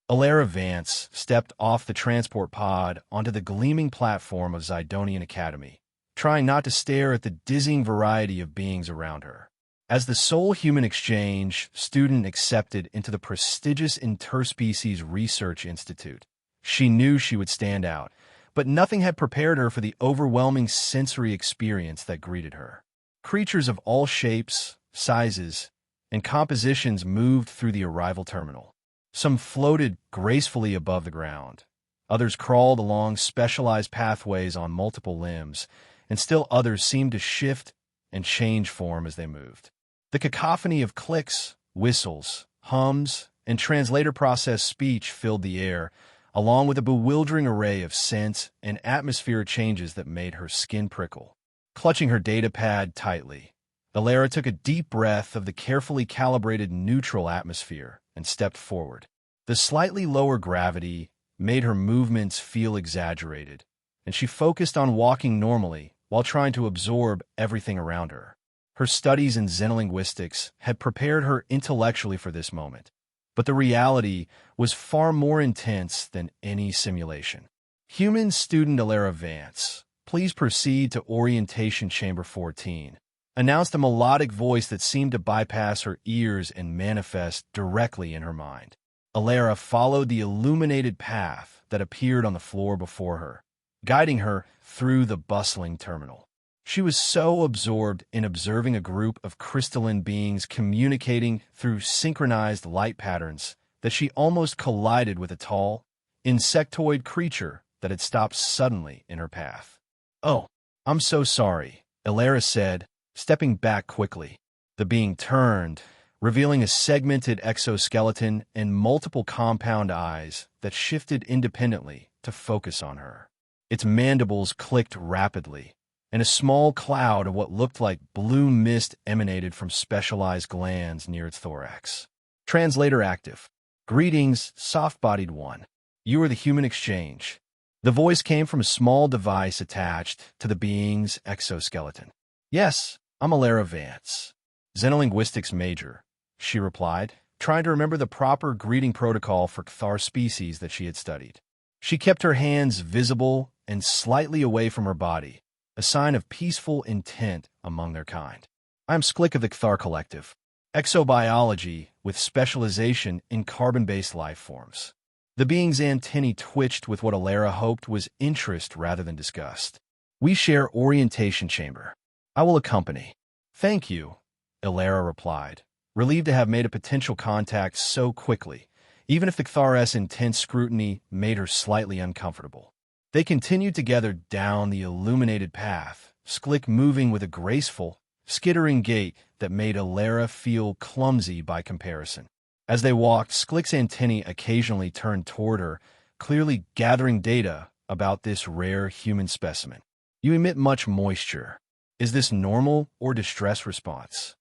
Alara Vance stepped off the transport pod onto the gleaming platform of Zidonian Academy, trying not to stare at the dizzying variety of beings around her. As the sole human exchange student accepted into the prestigious Interspecies Research Institute, she knew she would stand out, but nothing had prepared her for the overwhelming sensory experience that greeted her. Creatures of all shapes, sizes, and compositions moved through the arrival terminal. Some floated gracefully above the ground. Others crawled along specialized pathways on multiple limbs, and still others seemed to shift and change form as they moved. The cacophony of clicks, whistles, hums, and translator-processed speech filled the air, along with a bewildering array of scent and atmospheric changes that made her skin prickle. Clutching her data pad tightly, Alara took a deep breath of the carefully calibrated neutral atmosphere and stepped forward. The slightly lower gravity made her movements feel exaggerated, and she focused on walking normally while trying to absorb everything around her. Her studies in xenolinguistics had prepared her intellectually for this moment, but the reality was far more intense than any simulation. Human student Alara Vance, please proceed to Orientation Chamber 14, announced a melodic voice that seemed to bypass her ears and manifest directly in her mind. Alara followed the illuminated path that appeared on the floor before her, guiding her through the bustling terminal. She was so absorbed in observing a group of crystalline beings communicating through synchronized light patterns that she almost collided with a tall, insectoid creature that had stopped suddenly in her path. "Oh, I'm so sorry," Alara said, stepping back quickly. The being turned, revealing a segmented exoskeleton and multiple compound eyes that shifted independently to focus on her. Its mandibles clicked rapidly, and a small cloud of what looked like blue mist emanated from specialized glands near its thorax. Translator active. "Greetings, soft-bodied one. You are the human exchange." The voice came from a small device attached to the being's exoskeleton. "Yes, I'm Alara Vance, xenolinguistics major," she replied, trying to remember the proper greeting protocol for Cthar species that she had studied. She kept her hands visible and slightly away from her body, a sign of peaceful intent among their kind. "I'm Sklik of the Cthar Collective, exobiology with specialization in carbon-based life forms." The being's antennae twitched with what Alara hoped was interest rather than disgust. "We share orientation chamber. I will accompany." "Thank you," Alara replied, relieved to have made a potential contact so quickly, even if the Cthar's intense scrutiny made her slightly uncomfortable. They continued together down the illuminated path, Sklik moving with a graceful, skittering gait that made Alara feel clumsy by comparison. As they walked, Sklik's antennae occasionally turned toward her, clearly gathering data about this rare human specimen. "You emit much moisture. Is this normal or distress response?"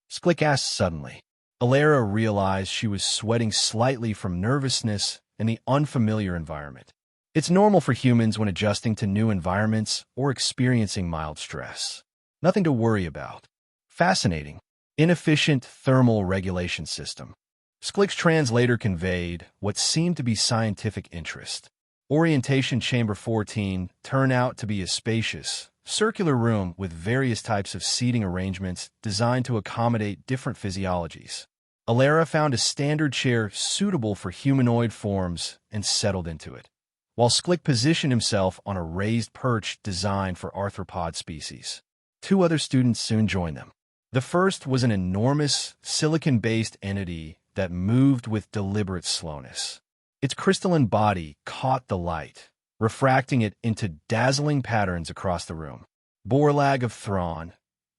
Sklik asked suddenly. Alara realized she was sweating slightly from nervousness in the unfamiliar environment. It's normal for humans when adjusting to new environments or experiencing mild stress. Nothing to worry about. Fascinating. Inefficient thermal regulation system. Sklik's translator conveyed what seemed to be scientific interest. Orientation Chamber 14 turned out to be a spacious, circular room with various types of seating arrangements designed to accommodate different physiologies. Alara found a standard chair suitable for humanoid forms and settled into it, while Sklik positioned himself on a raised perch designed for arthropod species. Two other students soon joined them. The first was an enormous, silicon-based entity that moved with deliberate slowness. Its crystalline body caught the light, refracting it into dazzling patterns across the room. Borlag of Thrawn,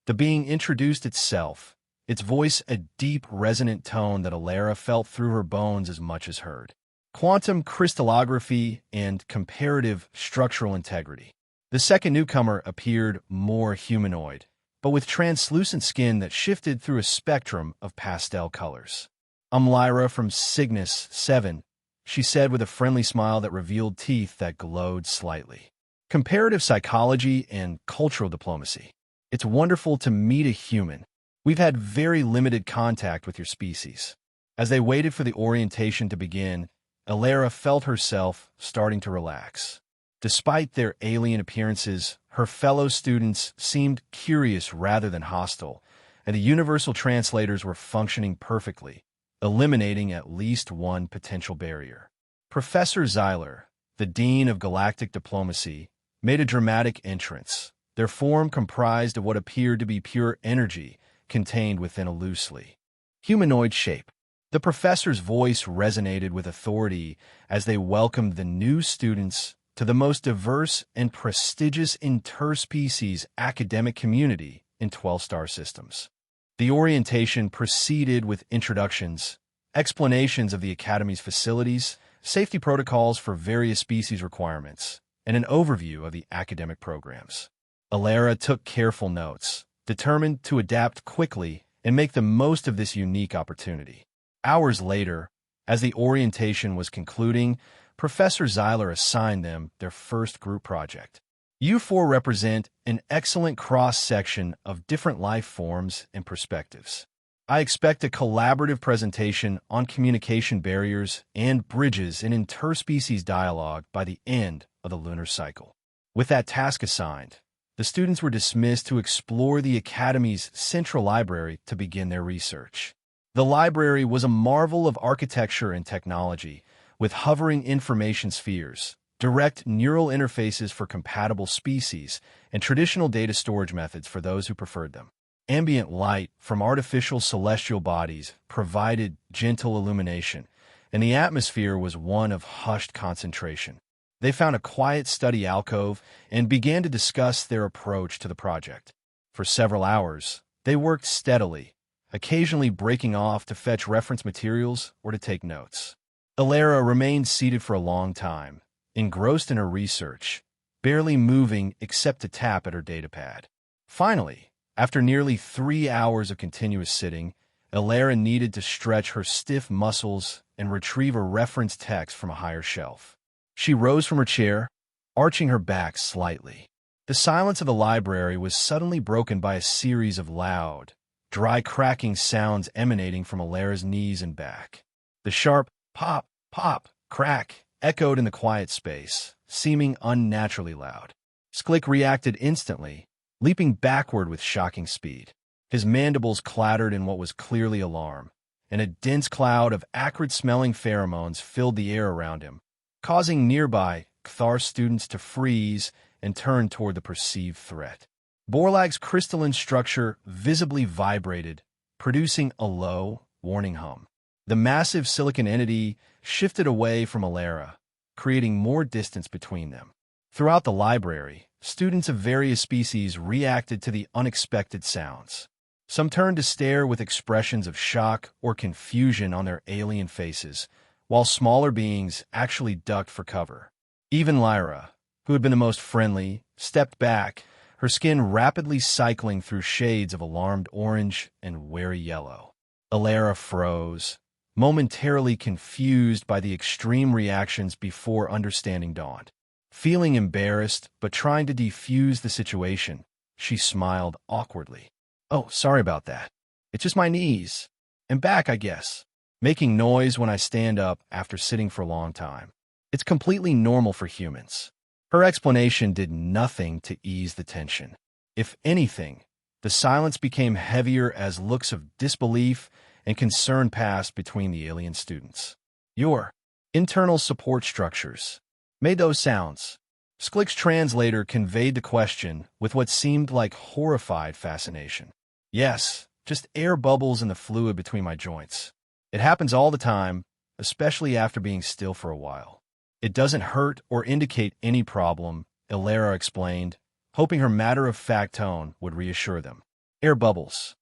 the being introduced itself, its voice a deep, resonant tone that Alara felt through her bones as much as heard. Quantum crystallography and comparative structural integrity. The second newcomer appeared more humanoid, but with translucent skin that shifted through a spectrum of pastel colors. "I'm Lyra from Cygnus 7, she said with a friendly smile that revealed teeth that glowed slightly. "Comparative psychology and cultural diplomacy. It's wonderful to meet a human. We've had very limited contact with your species." As they waited for the orientation to begin, Alara felt herself starting to relax. Despite their alien appearances, her fellow students seemed curious rather than hostile, and the universal translators were functioning perfectly, eliminating at least one potential barrier. Professor Zyler, the Dean of Galactic Diplomacy, made a dramatic entrance, their form comprised of what appeared to be pure energy contained within a loosely humanoid shape. The professor's voice resonated with authority as they welcomed the new students to the most diverse and prestigious interspecies academic community in 12-star systems. The orientation proceeded with introductions, explanations of the Academy's facilities, safety protocols for various species requirements, and an overview of the academic programs. Alara took careful notes, determined to adapt quickly and make the most of this unique opportunity. Hours later, as the orientation was concluding, Professor Zyler assigned them their first group project. You four represent an excellent cross-section of different life forms and perspectives. I expect a collaborative presentation on communication barriers and bridges in interspecies dialogue by the end of the lunar cycle. With that task assigned, the students were dismissed to explore the Academy's central library to begin their research. The library was a marvel of architecture and technology, with hovering information spheres, direct neural interfaces for compatible species, and traditional data storage methods for those who preferred them. Ambient light from artificial celestial bodies provided gentle illumination, and the atmosphere was one of hushed concentration. They found a quiet study alcove and began to discuss their approach to the project. For several hours, they worked steadily, occasionally breaking off to fetch reference materials or to take notes. Alara remained seated for a long time, engrossed in her research, barely moving except to tap at her datapad. Finally, after nearly 3 hours of continuous sitting, Alara needed to stretch her stiff muscles and retrieve a reference text from a higher shelf. She rose from her chair, arching her back slightly. The silence of the library was suddenly broken by a series of loud, dry cracking sounds emanating from Alara's knees and back. The sharp pop, pop, crack echoed in the quiet space, seeming unnaturally loud. Sklik reacted instantly, leaping backward with shocking speed. His mandibles clattered in what was clearly alarm, and a dense cloud of acrid-smelling pheromones filled the air around him, causing nearby Cthar students to freeze and turn toward the perceived threat. Borlag's crystalline structure visibly vibrated, producing a low, warning hum. The massive silicon entity shifted away from Alara, creating more distance between them. Throughout the library, students of various species reacted to the unexpected sounds. Some turned to stare with expressions of shock or confusion on their alien faces, while smaller beings actually ducked for cover. Even Lyra, who had been the most friendly, stepped back, her skin rapidly cycling through shades of alarmed orange and wary yellow. Alara froze, momentarily confused by the extreme reactions before understanding dawned. Feeling embarrassed but trying to defuse the situation, she smiled awkwardly. "Oh, sorry about that. It's just my knees. And back, I guess. Making noise when I stand up after sitting for a long time. It's completely normal for humans." Her explanation did nothing to ease the tension. If anything, the silence became heavier as looks of disbelief and concern passed between the alien students. "Your internal support structures made those sounds." Sklik's translator conveyed the question with what seemed like horrified fascination. "Yes, just air bubbles in the fluid between my joints. It happens all the time, especially after being still for a while. It doesn't hurt or indicate any problem," Alara explained, hoping her matter-of-fact tone would reassure them. "Air bubbles."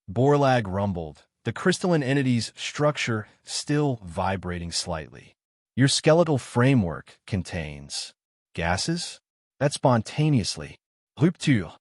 Borlag rumbled, the crystalline entity's structure still vibrating slightly. "Your skeletal framework contains gases that spontaneously rupture."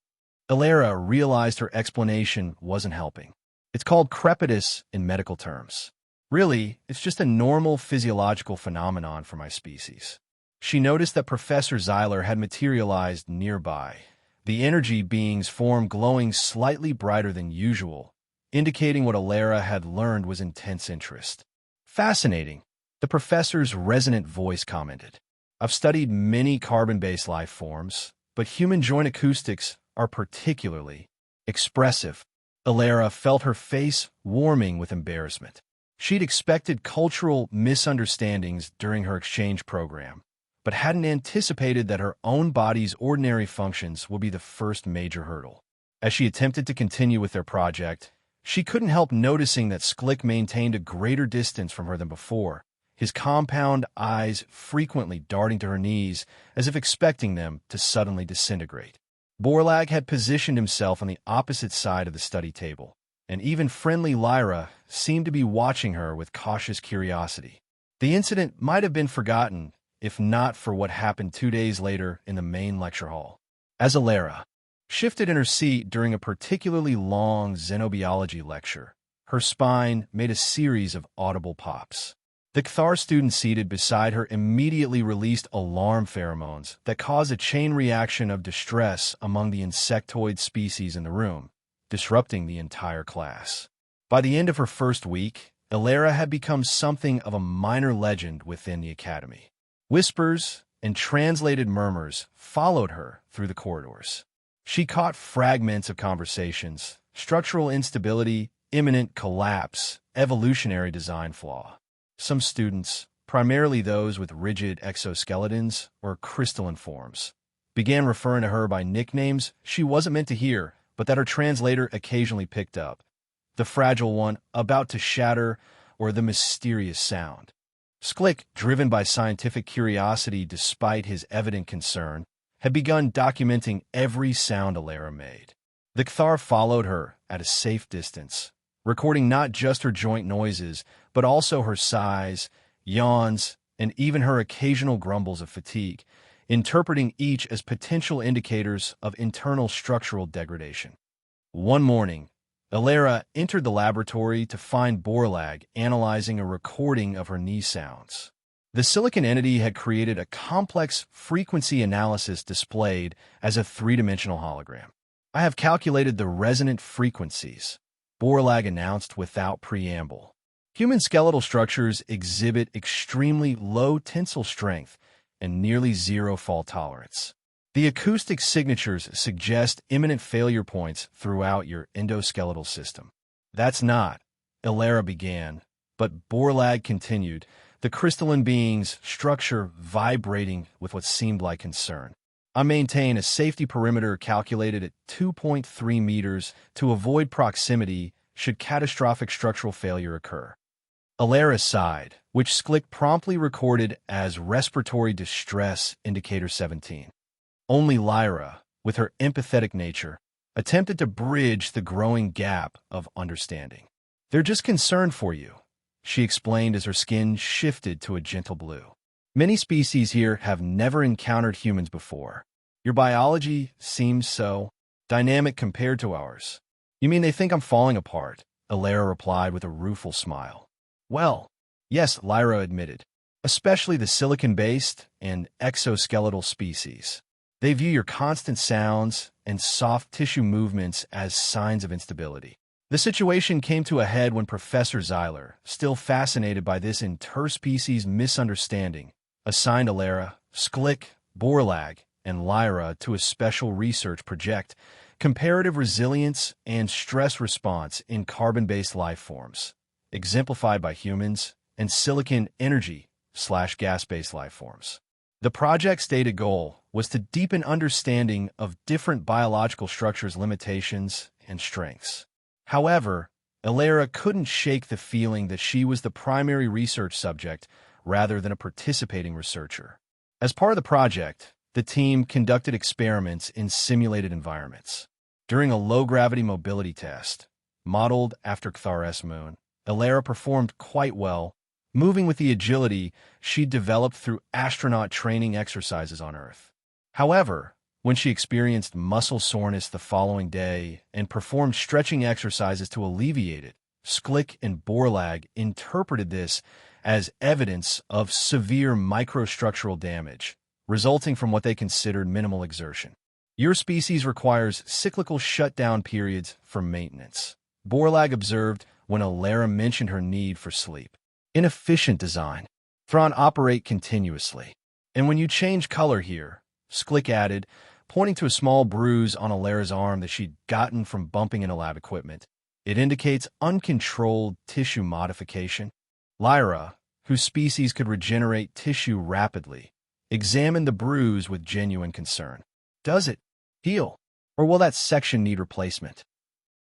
Alara realized her explanation wasn't helping. "It's called crepitus in medical terms. Really, it's just a normal physiological phenomenon for my species." She noticed that Professor Zyler had materialized nearby, the energy being's form glowing slightly brighter than usual, indicating what Alara had learned was intense interest. "Fascinating. The professor's resonant voice commented. I've studied many carbon-based life forms, but human joint acoustics are particularly expressive. Alara felt her face warming with embarrassment. She'd expected cultural misunderstandings during her exchange program, but hadn't anticipated that her own body's ordinary functions would be the first major hurdle. As she attempted to continue with their project, she couldn't help noticing that Sklik maintained a greater distance from her than before, his compound eyes frequently darting to her knees as if expecting them to suddenly disintegrate. Borlag had positioned himself on the opposite side of the study table, and even friendly Lyra seemed to be watching her with cautious curiosity. The incident might have been forgotten if not for what happened 2 days later in the main lecture hall. As Alara shifted in her seat during a particularly long xenobiology lecture, her spine made a series of audible pops. The Kthar student seated beside her immediately released alarm pheromones that caused a chain reaction of distress among the insectoid species in the room, disrupting the entire class. By the end of her first week, Alara had become something of a minor legend within the academy. Whispers and translated murmurs followed her through the corridors. She caught fragments of conversations, structural instability, imminent collapse, evolutionary design flaw. Some students, primarily those with rigid exoskeletons or crystalline forms, began referring to her by nicknames she wasn't meant to hear, but that her translator occasionally picked up. The fragile one, about to shatter, or the mysterious sound. Sklik, driven by scientific curiosity despite his evident concern, had begun documenting every sound Alara made. The Kthar followed her at a safe distance, recording not just her joint noises, but also her sighs, yawns, and even her occasional grumbles of fatigue, interpreting each as potential indicators of internal structural degradation. One morning, Alara entered the laboratory to find Borlag analyzing a recording of her knee sounds. The silicon entity had created a complex frequency analysis displayed as a three-dimensional hologram. I have calculated the resonant frequencies, Borlag announced without preamble. Human skeletal structures exhibit extremely low tensile strength and nearly zero fault tolerance. The acoustic signatures suggest imminent failure points throughout your endoskeletal system. That's not, Alara began, but Borlag continued, the crystalline being's structure vibrating with what seemed like concern. I maintain a safety perimeter calculated at 2.3 meters to avoid proximity should catastrophic structural failure occur. Alara sighed, which Sklik promptly recorded as respiratory distress indicator 17. Only Lyra, with her empathetic nature, attempted to bridge the growing gap of understanding. They're just concerned for you, she explained as her skin shifted to a gentle blue. Many species here have never encountered humans before. Your biology seems so dynamic compared to ours. You mean they think I'm falling apart? Alara replied with a rueful smile. Well, yes, Lyra admitted, especially the silicon-based and exoskeletal species. They view your constant sounds and soft tissue movements as signs of instability. The situation came to a head when Professor Zeiler, still fascinated by this interspecies misunderstanding, assigned Alara, Sklik, Borlag, and Lyra to a special research project, Comparative Resilience and Stress Response in Carbon-Based Life Forms, exemplified by humans, and silicon energy/gas-based life forms. The project's stated goal was to deepen understanding of different biological structures' limitations and strengths. However, Alara couldn't shake the feeling that she was the primary research subject rather than a participating researcher. As part of the project, the team conducted experiments in simulated environments. During a low-gravity mobility test, modeled after Kthar's moon, Alara performed quite well, moving with the agility she'd developed through astronaut training exercises on Earth. However, when she experienced muscle soreness the following day and performed stretching exercises to alleviate it, Sklik and Borlag interpreted this as evidence of severe microstructural damage, resulting from what they considered minimal exertion. Your species requires cyclical shutdown periods for maintenance, Borlag observed when Alara mentioned her need for sleep. Inefficient design. Thrawn operate continuously. And when you change color here, Sklik added, pointing to a small bruise on Alara's arm that she'd gotten from bumping into lab equipment, it indicates uncontrolled tissue modification. Lyra, whose species could regenerate tissue rapidly, examined the bruise with genuine concern. Does it heal? Or will that section need replacement?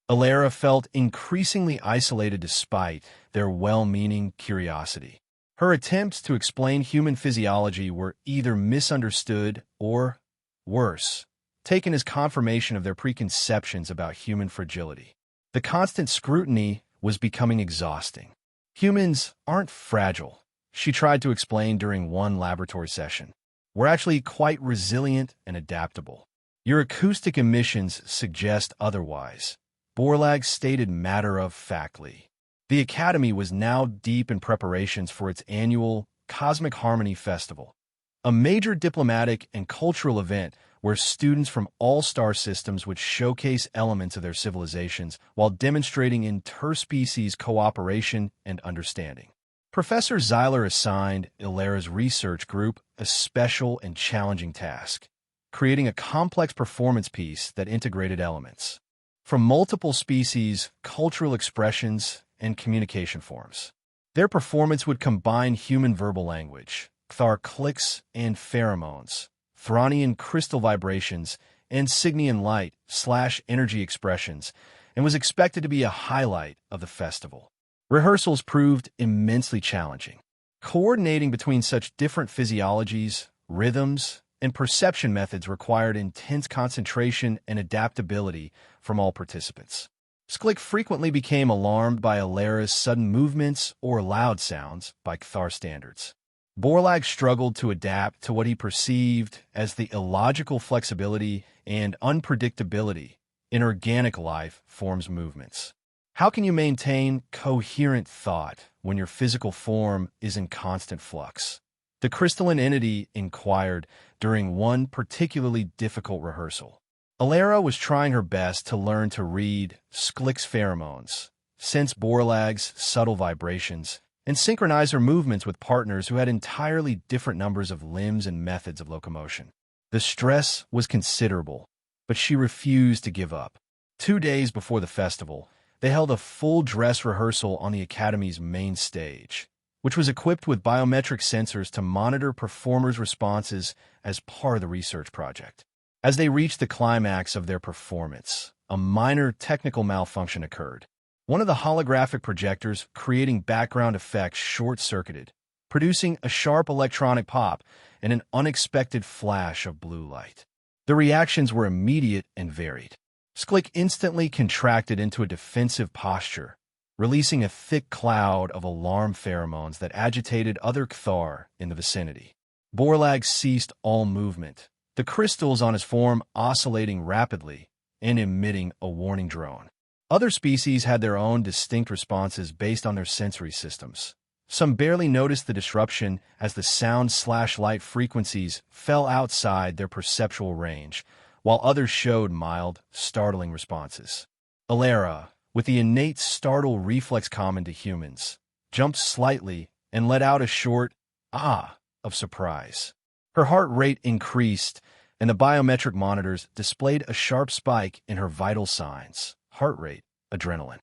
Alara felt increasingly isolated despite their well-meaning curiosity. Her attempts to explain human physiology were either misunderstood or, worse, taken as confirmation of their preconceptions about human fragility. The constant scrutiny was becoming exhausting. Humans aren't fragile, she tried to explain during one laboratory session. We're actually quite resilient and adaptable. Your acoustic emissions suggest otherwise, Borlag stated matter-of-factly. The Academy was now deep in preparations for its annual Cosmic Harmony Festival, a major diplomatic and cultural event where students from all star systems would showcase elements of their civilizations while demonstrating interspecies cooperation and understanding. Professor Zyler assigned Ilara's research group a special and challenging task, creating a complex performance piece that integrated elements from multiple species, cultural expressions, and communication forms. Their performance would combine human verbal language, Kthar clicks and pheromones, Thronian crystal vibrations, and Signian light/energy expressions, and was expected to be a highlight of the festival. Rehearsals proved immensely challenging. Coordinating between such different physiologies, rhythms, and perception methods required intense concentration and adaptability from all participants. Sklik frequently became alarmed by Alara's sudden movements or loud sounds by Kthar standards. Borlag struggled to adapt to what he perceived as the illogical flexibility and unpredictability in organic life forms movements. How can you maintain coherent thought when your physical form is in constant flux? The crystalline entity inquired during one particularly difficult rehearsal. Alara was trying her best to learn to read Sklik's pheromones, sense Borlag's subtle vibrations, and synchronize her movements with partners who had entirely different numbers of limbs and methods of locomotion. The stress was considerable, but she refused to give up. 2 days before the festival, they held a full dress rehearsal on the Academy's main stage, which was equipped with biometric sensors to monitor performers' responses as part of the research project. As they reached the climax of their performance, a minor technical malfunction occurred. One of the holographic projectors creating background effects short-circuited, producing a sharp electronic pop and an unexpected flash of blue light. The reactions were immediate and varied. Sklik instantly contracted into a defensive posture, releasing a thick cloud of alarm pheromones that agitated other Kthar in the vicinity. Borlag ceased all movement, the crystals on his form oscillating rapidly and emitting a warning drone. Other species had their own distinct responses based on their sensory systems. Some barely noticed the disruption as the sound/light frequencies fell outside their perceptual range, while others showed mild, startling responses. Alara, with the innate startle reflex common to humans, jumped slightly and let out a short "ah" of surprise. Her heart rate increased, and the biometric monitors displayed a sharp spike in her vital signs, heart rate, adrenaline.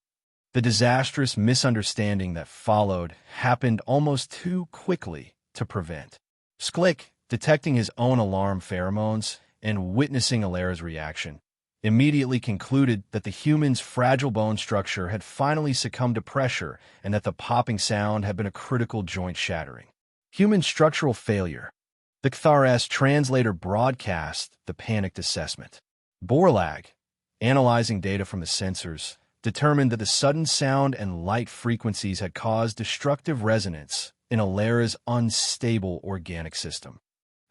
The disastrous misunderstanding that followed happened almost too quickly to prevent. Sklik, detecting his own alarm pheromones and witnessing Alara's reaction, immediately concluded that the human's fragile bone structure had finally succumbed to pressure and that the popping sound had been a critical joint shattering. Human structural failure. The Kthar translator broadcast the panicked assessment. Borlag, analyzing data from the sensors, determined that the sudden sound and light frequencies had caused destructive resonance in Alara's unstable organic system.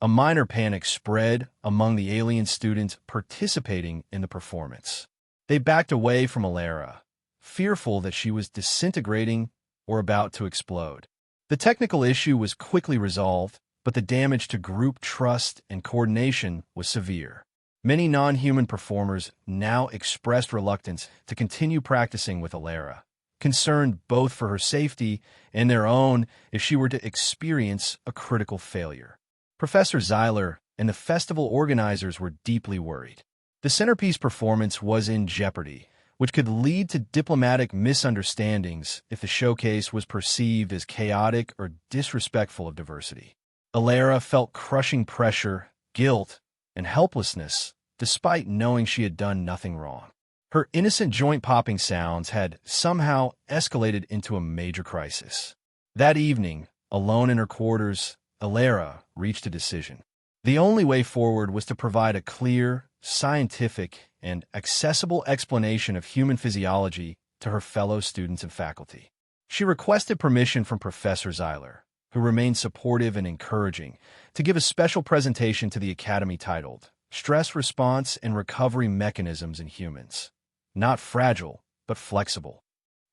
A minor panic spread among the alien students participating in the performance. They backed away from Alara, fearful that she was disintegrating or about to explode. The technical issue was quickly resolved, but the damage to group trust and coordination was severe. Many non-human performers now expressed reluctance to continue practicing with Alara, concerned both for her safety and their own if she were to experience a critical failure. Professor Zeiler and the festival organizers were deeply worried. The centerpiece performance was in jeopardy, which could lead to diplomatic misunderstandings if the showcase was perceived as chaotic or disrespectful of diversity. Alara felt crushing pressure, guilt, and helplessness, despite knowing she had done nothing wrong. Her innocent joint-popping sounds had somehow escalated into a major crisis. That evening, alone in her quarters, Alara reached a decision. The only way forward was to provide a clear, scientific, and accessible explanation of human physiology to her fellow students and faculty. She requested permission from Professor Zeiler, who remained supportive and encouraging, to give a special presentation to the Academy titled Stress Response and Recovery Mechanisms in Humans. Not fragile, but flexible.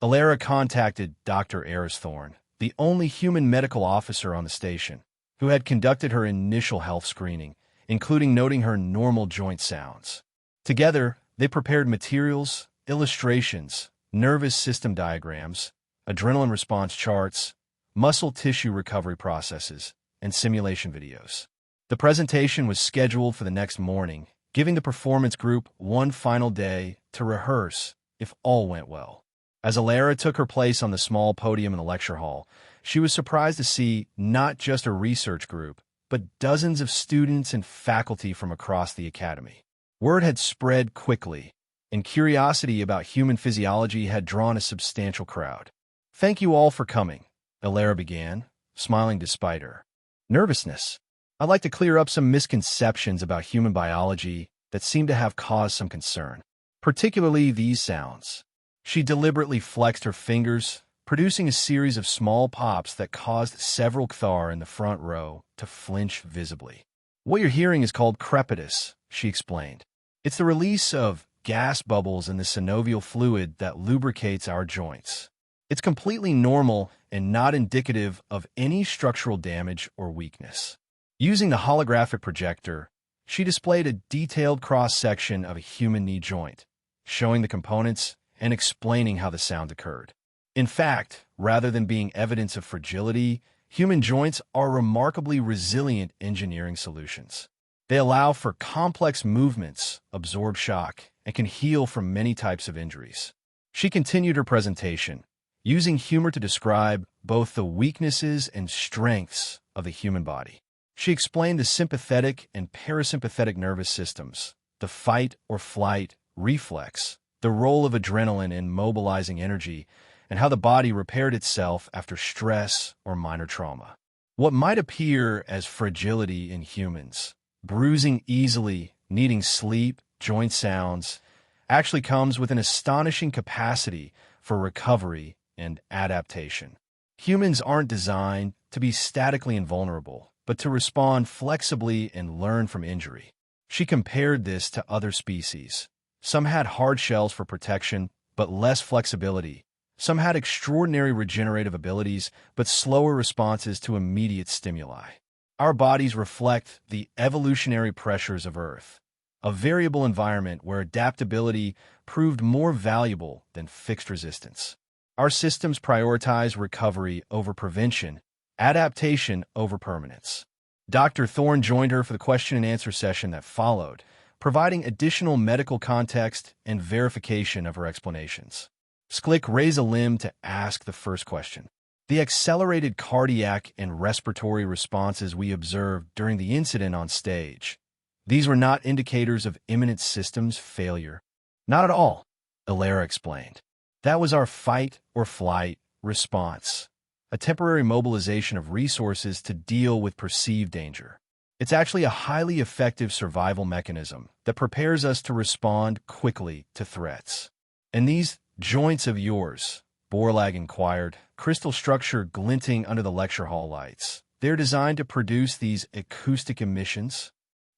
Alara contacted Dr. Aristhorn, the only human medical officer on the station, who had conducted her initial health screening, including noting her normal joint sounds. Together, they prepared materials, illustrations, nervous system diagrams, adrenaline response charts, muscle tissue recovery processes, and simulation videos. The presentation was scheduled for the next morning, giving the performance group one final day to rehearse if all went well. As Alara took her place on the small podium in the lecture hall, she was surprised to see not just a research group, but dozens of students and faculty from across the academy. Word had spread quickly, and curiosity about human physiology had drawn a substantial crowd. "Thank you all for coming," Alara began, smiling despite her nervousness. "I'd like to clear up some misconceptions about human biology that seem to have caused some concern, particularly these sounds." She deliberately flexed her fingers, producing a series of small pops that caused several Kthar in the front row to flinch visibly. "What you're hearing is called crepitus," she explained. "It's the release of gas bubbles in the synovial fluid that lubricates our joints. It's completely normal and not indicative of any structural damage or weakness." Using the holographic projector, she displayed a detailed cross-section of a human knee joint, showing the components and explaining how the sound occurred. In fact, rather than being evidence of fragility, human joints are remarkably resilient engineering solutions. They allow for complex movements, absorb shock, and can heal from many types of injuries. She continued her presentation, using humor to describe both the weaknesses and strengths of the human body. She explained the sympathetic and parasympathetic nervous systems, the fight or flight reflex, the role of adrenaline in mobilizing energy, and how the body repaired itself after stress or minor trauma. What might appear as fragility in humans, bruising easily, needing sleep, joint sounds, actually comes with an astonishing capacity for recovery and adaptation. Humans aren't designed to be statically invulnerable, but to respond flexibly and learn from injury. She compared this to other species. Some had hard shells for protection, but less flexibility. Some had extraordinary regenerative abilities, but slower responses to immediate stimuli. Our bodies reflect the evolutionary pressures of Earth, a variable environment where adaptability proved more valuable than fixed resistance. Our systems prioritize recovery over prevention, adaptation over permanence. Dr. Thorne joined her for the question and answer session that followed, providing additional medical context and verification of her explanations. Sklick raised a limb to ask the first question. "The accelerated cardiac and respiratory responses we observed during the incident on stage, these were not indicators of imminent systems failure." "Not at all," Alara explained. "That was our fight or flight response, a temporary mobilization of resources to deal with perceived danger. It's actually a highly effective survival mechanism that prepares us to respond quickly to threats." "And these joints of yours," Borlag inquired, crystal structure glinting under the lecture hall lights, "they're designed to produce these acoustic emissions?"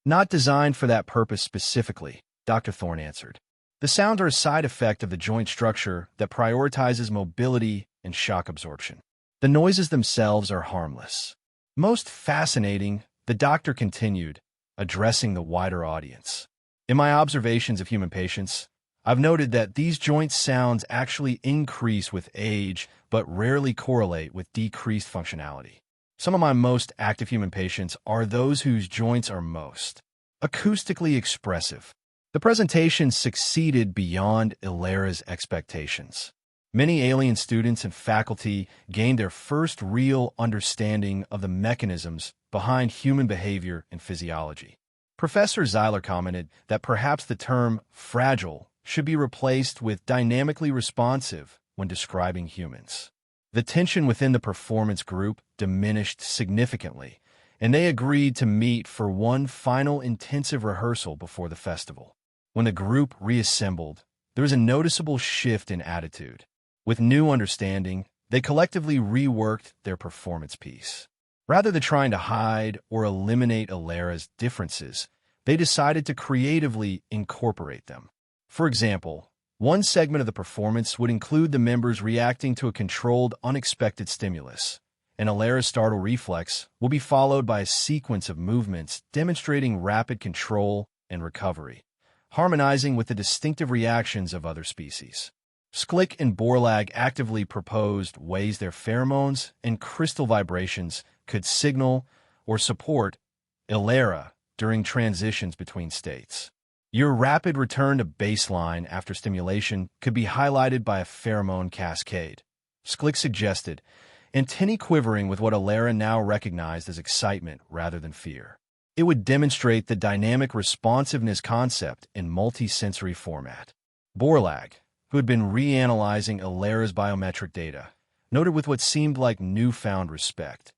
"Not designed for that purpose specifically," Dr. Thorne answered. "The sounds are a side effect of the joint structure that prioritizes mobility and shock absorption. The noises themselves are harmless." "Most fascinating," the doctor continued, addressing the wider audience. "In my observations of human patients, I've noted that these joint sounds actually increase with age, but rarely correlate with decreased functionality. Some of my most active human patients are those whose joints are most acoustically expressive. The presentation succeeded beyond Ilara's expectations. Many alien students and faculty gained their first real understanding of the mechanisms behind human behavior and physiology. Professor Zeiler commented that perhaps the term fragile should be replaced with dynamically responsive when describing humans. The tension within the performance group diminished significantly, and they agreed to meet for one final intensive rehearsal before the festival. When the group reassembled, there was a noticeable shift in attitude. With new understanding, they collectively reworked their performance piece. Rather than trying to hide or eliminate Ilara's differences, they decided to creatively incorporate them. For example, one segment of the performance would include the members reacting to a controlled, unexpected stimulus. An Ilara's startle reflex will be followed by a sequence of movements demonstrating rapid control and recovery, harmonizing with the distinctive reactions of other species. Schlick and Borlag actively proposed ways their pheromones and crystal vibrations could signal or support Ilara during transitions between states. Your rapid return to baseline after stimulation could be highlighted by a pheromone cascade. Schlick suggested, antennae quivering with what Ilara now recognized as excitement rather than fear. It would demonstrate the dynamic responsiveness concept in multisensory format. Borlag, who had been reanalyzing Ilara's biometric data, noted with what seemed like newfound respect.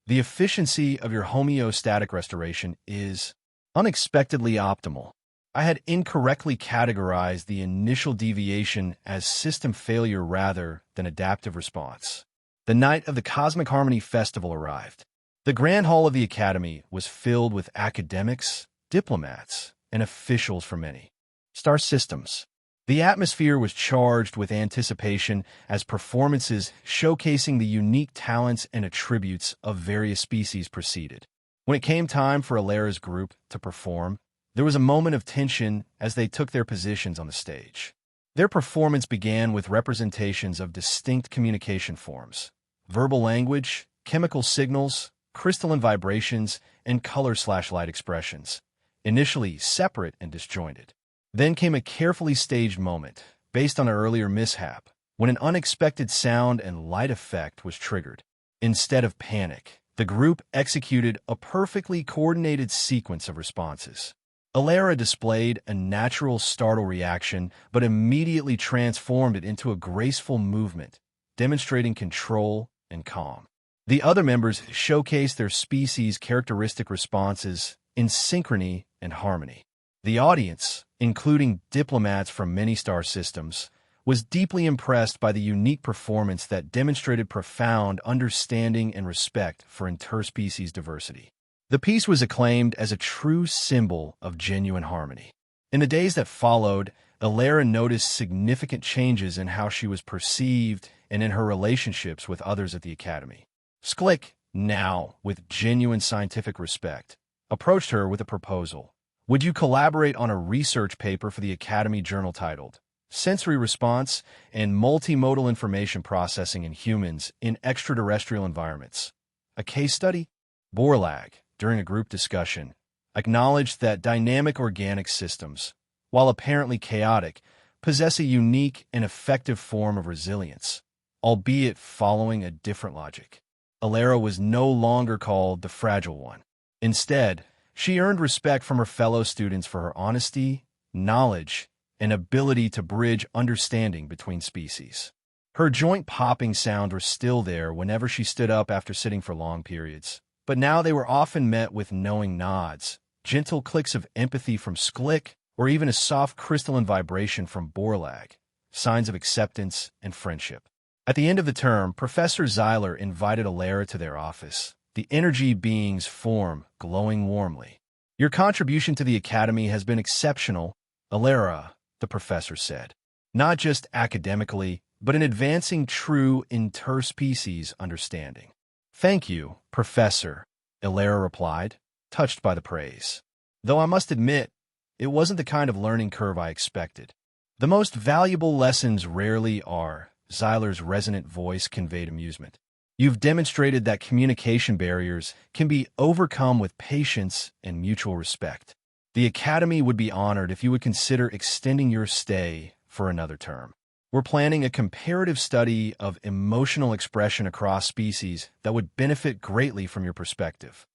The efficiency of your homeostatic restoration is unexpectedly optimal. I had incorrectly categorized the initial deviation as system failure rather than adaptive response. The night of the Cosmic Harmony Festival arrived. The Grand Hall of the Academy was filled with academics, diplomats, and officials from many star systems. The atmosphere was charged with anticipation as performances showcasing the unique talents and attributes of various species proceeded. When it came time for Ilara's group to perform, there was a moment of tension as they took their positions on the stage. Their performance began with representations of distinct communication forms: verbal language, chemical signals, crystalline vibrations, and color/light expressions, initially separate and disjointed. Then came a carefully staged moment, based on an earlier mishap, when an unexpected sound and light effect was triggered. Instead of panic, the group executed a perfectly coordinated sequence of responses. Ilara displayed a natural startle reaction, but immediately transformed it into a graceful movement, demonstrating control and calm. The other members showcased their species' characteristic responses in synchrony and harmony. The audience, including diplomats from many star systems, was deeply impressed by the unique performance that demonstrated profound understanding and respect for interspecies diversity. The piece was acclaimed as a true symbol of genuine harmony. In the days that followed, Ilara noticed significant changes in how she was perceived and in her relationships with others at the Academy. Schlick, now with genuine scientific respect, approached her with a proposal. Would you collaborate on a research paper for the Academy journal titled Sensory Response and Multimodal Information Processing in Humans in Extraterrestrial Environments? A case study? Borlag, during a group discussion, acknowledged that dynamic organic systems, while apparently chaotic, possess a unique and effective form of resilience, albeit following a different logic. Ilara was no longer called the fragile one. Instead, she earned respect from her fellow students for her honesty, knowledge, and ability to bridge understanding between species. Her joint popping sounds were still there whenever she stood up after sitting for long periods, but now they were often met with knowing nods, gentle clicks of empathy from Schlick, or even a soft crystalline vibration from Borlag, signs of acceptance and friendship. At the end of the term, Professor Zeiler invited Ilara to their office, the energy beings form glowing warmly. Your contribution to the Academy has been exceptional, Ilara, the professor said. Not just academically, but in advancing true interspecies understanding. Thank you, Professor, Ilara replied, touched by the praise. Though I must admit, it wasn't the kind of learning curve I expected. The most valuable lessons rarely are. Zyler's resonant voice conveyed amusement. You've demonstrated that communication barriers can be overcome with patience and mutual respect. The Academy would be honored if you would consider extending your stay for another term. We're planning a comparative study of emotional expression across species that would benefit greatly from your perspective.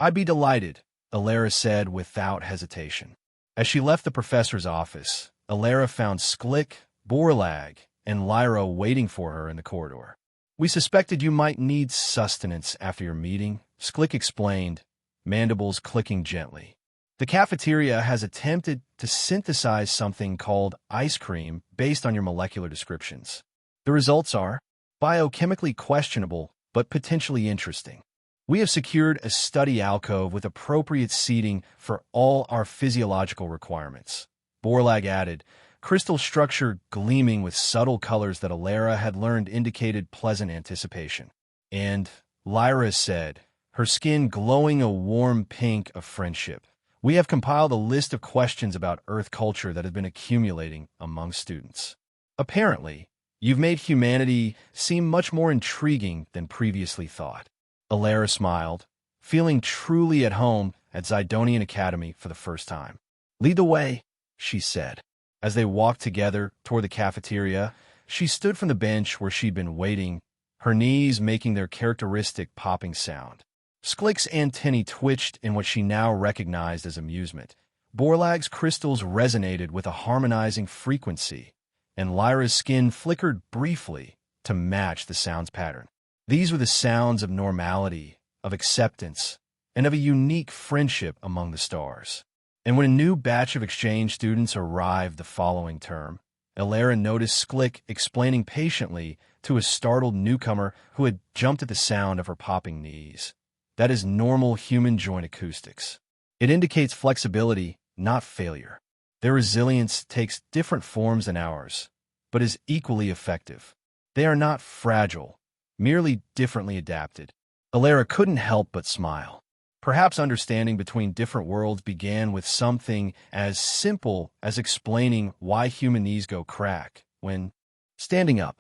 I'd be delighted, Alara said without hesitation. As she left the professor's office, Alara found Sklik, Borlag, and Lyra waiting for her in the corridor. We suspected you might need sustenance after your meeting, Sklik explained, mandibles clicking gently. The cafeteria has attempted to synthesize something called ice cream based on your molecular descriptions. The results are biochemically questionable, but potentially interesting. We have secured a study alcove with appropriate seating for all our physiological requirements. Borlag added, crystal structure gleaming with subtle colors that Alara had learned indicated pleasant anticipation. And, Lyra said, her skin glowing a warm pink of friendship. We have compiled a list of questions about Earth culture that have been accumulating among students. Apparently, you've made humanity seem much more intriguing than previously thought. Alara smiled, feeling truly at home at Zidonian Academy for the first time. Lead the way, she said. As they walked together toward the cafeteria, she stood from the bench where she'd been waiting, her knees making their characteristic popping sound. Sklik's antennae twitched in what she now recognized as amusement. Borlag's crystals resonated with a harmonizing frequency, and Lyra's skin flickered briefly to match the sound's pattern. These were the sounds of normality, of acceptance, and of a unique friendship among the stars. And when a new batch of exchange students arrived the following term, Alara noticed Sklik explaining patiently to a startled newcomer who had jumped at the sound of her popping knees. That is normal human joint acoustics. It indicates flexibility, not failure. Their resilience takes different forms than ours, but is equally effective. They are not fragile, merely differently adapted. Alara couldn't help but smile. Perhaps understanding between different worlds began with something as simple as explaining why human knees go crack when standing up.